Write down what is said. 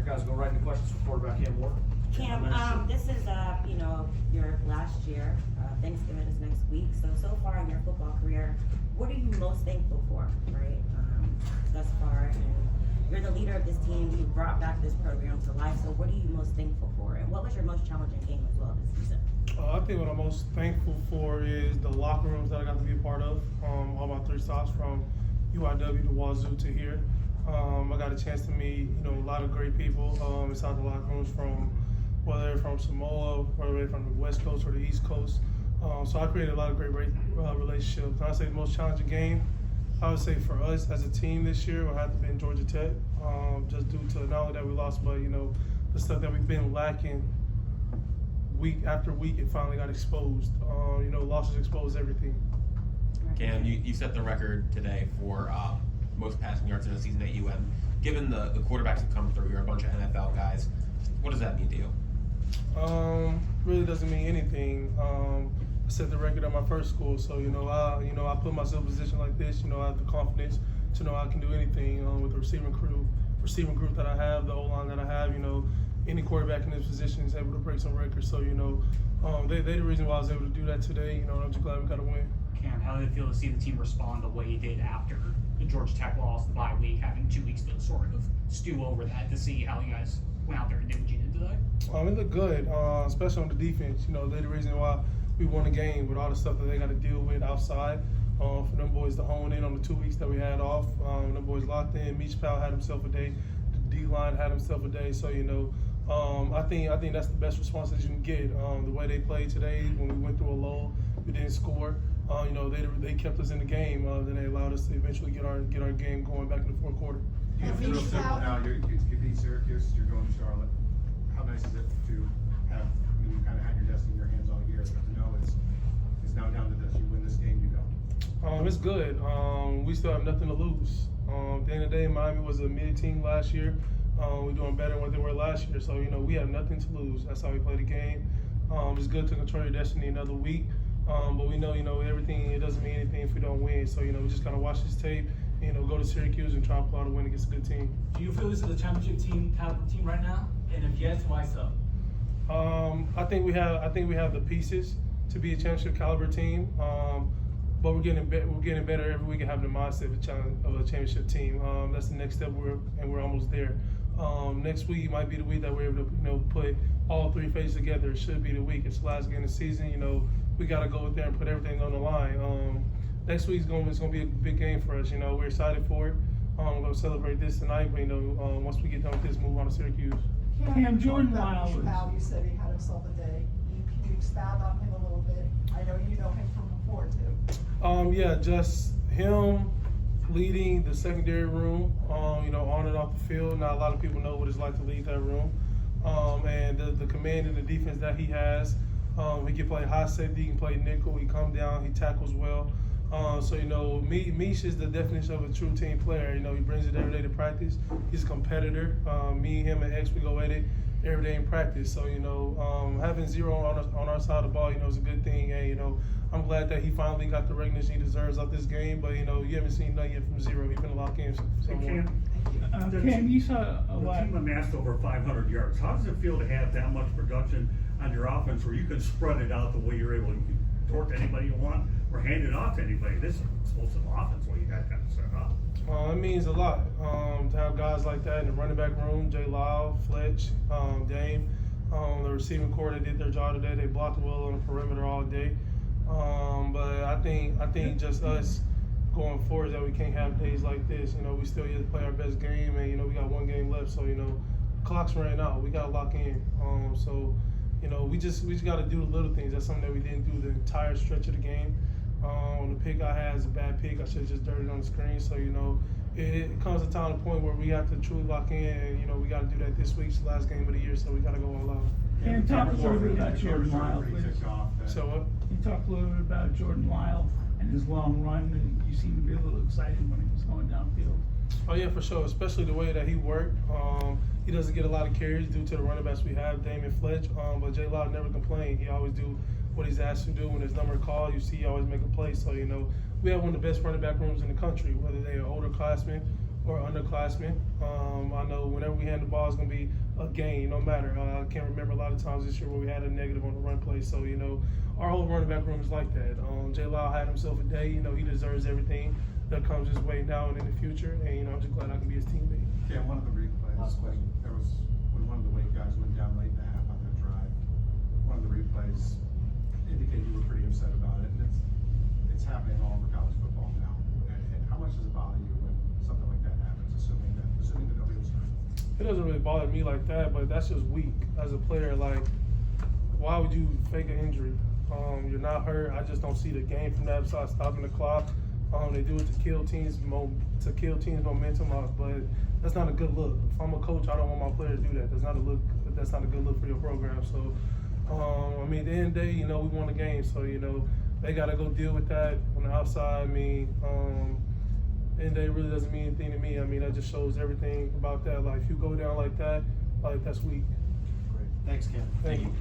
guys go right into questions for quarterback Cam Ward. Cam, this is your last year. Thanksgiving is next week. So far in your football career, what are you most thankful for, right? Thus far, and you're the leader of this team. You brought back this program to life. So what are you most thankful for, and what was your most challenging game as well this season? I think what I'm most thankful for is the locker rooms that I got to be a part of. All my 3 stops from UIW to Wazoo to here. I got a chance to meet, a lot of great people inside the locker rooms, from whether they're from Samoa, whether they're from the West Coast or the East Coast. So I created a lot of great relationships. I'd say the most challenging game, I would say for us as a team this year, would have to be in Georgia Tech, just due to not only that we lost, but the stuff that we've been lacking week after week, it finally got exposed. Losses expose everything. Cam, you set the record today for most passing yards in a season at UM. Given the quarterbacks that come through, you're a bunch of NFL guys. What does that mean to you? Really doesn't mean anything. I set the record at my first school, so I put myself in a position like this. I have the confidence to know I can do anything with the receiving group that I have, the O-line that I have. Any quarterback in this position is able to break some records. So they're the reason why I was able to do that today. I'm just glad we got a win. Cam, how did it feel to see the team respond the way it did after the Georgia Tech loss, the bye week, having 2 weeks to sort of stew over that, to see how you guys went out there and did what you did today? It looked good, especially on the defense. They're the reason why we won the game with all the stuff that they got to deal with outside. For them boys to hone in on the 2 weeks that we had off, them boys locked in. Meach Powell had himself a day. The D-line had himself a day. So, I think that's the best response that you can get. The way they played today, when we went through a lull, we didn't score. They kept us in the game. Then they allowed us to eventually get our game going back in the fourth quarter. You feel simple now. You beat Syracuse. You're going to Charlotte. How nice is it to have you kind of had your destiny in your hands all year, but to know it's now down to this. You win this game, you go. It's good. We still have nothing to lose. At the end of the day, Miami was a mid team last year. We're doing better than what they were last year. So we have nothing to lose. That's how we play the game. It's good to control your destiny another week. But we know, everything, it doesn't mean anything if we don't win. So, we just got to watch this tape, go to Syracuse and try to pull out a win against a good team. Do you feel this is a championship team, caliber team right now? And if yes, why so? I think we have the pieces to be a championship caliber team. But we're getting better every week and having the mindset of a championship team. That's the next step, we're almost there. Next week might be the week that we're able to put all 3 phases together. It should be the week. It's the last game of the season. We got to go out there and put everything on the line. Next week's going to be a big game for us. We're excited for it. We're going to celebrate this tonight. But once we get done with this, move on to Syracuse. Cam, Jordan Miles. You said he had himself a day. Can you expound on him a little bit? I know you know him from before too. Yeah, just him leading the secondary room, on and off the field. Not a lot of people know what it's like to lead that room. And the command and the defense that he has. He can play high safety, he can play nickel, he comes down, he tackles well. Mish is the definition of a true team player. He brings it every day to practice. He's a competitor. Me, him, and X, we go at it every day in practice. So, having 0 on our side of the ball, is a good thing. And, I'm glad that he finally got the recognition he deserves out this game. But, you haven't seen nothing yet from 0. He's been locked in somewhere. Cam, you saw a lot. The team amassed over 500 yards. How does it feel to have that much production on your offense where you can spread it out the way you're able to torque to anybody you want or hand it off to anybody? This is an explosive offense where you guys got to set up. It means a lot to have guys like that in the running back room. Jay Lyle, Fletch, Dame, the receiving corps, they did their job today. They blocked well on the perimeter all day. But I think just us going forward that we can't have days like this. We still yet to play our best game, and we got 1 game left. So clock's running out. We got to lock in. We just got to do the little things. That's something that we didn't do the entire stretch of the game. On the pick I had is a bad pick. I should have just dirted it on the screen. So it comes a time, a point where we have to truly lock in, and we got to do that this week. It's the last game of the year, so we got to go all out. And talk a little bit about Jordan Lyle, please. So what? You talk a little bit about Jordan Lyle and his long run, and you seem to be a little excited when he was going downfield. Oh yeah, for sure. Especially the way that he worked. He doesn't get a lot of carries due to the running backs we have, Dame and Fletch. But Jay Lyle never complained. He always do what he's asked to do. When his number called, you see he always make a play. So we have one of the best running back rooms in the country, whether they're older classmen or underclassmen. I know whenever we hand the ball, it's going to be a gain, no matter. I can't remember a lot of times this year where we had a negative on the run play. So, you know, our whole running back room is like that. J. Lyle had himself a day. You know, he deserves everything that comes his way now and in the future. And, you know, I'm just glad I can be his teammate. Yeah, one of the replays, Last question. there was, when one of the weight guys went down late in the half on that drive, one of the replays indicated you were pretty upset about it, and it's happening all over college football now. And how much does it bother you when something like that happens, assuming that nobody was hurt? It doesn't really bother me like that, but that's just weak as a player. Like, why would you fake an injury? You're not hurt. I just don't see the game from that besides stopping the clock. They do it to kill teams' momentum off, but that's not a good look. If I'm a coach, I don't want my player to do that. That's not a good look for your program. So, I mean, at the end of the day, you know, we won the game, so you know they got to go deal with that on the outside. I mean, and it really doesn't mean anything to me. I mean, that just shows everything about that. Like, if you go down like that, like that's weak. Great. Thanks, Ken. Thank you.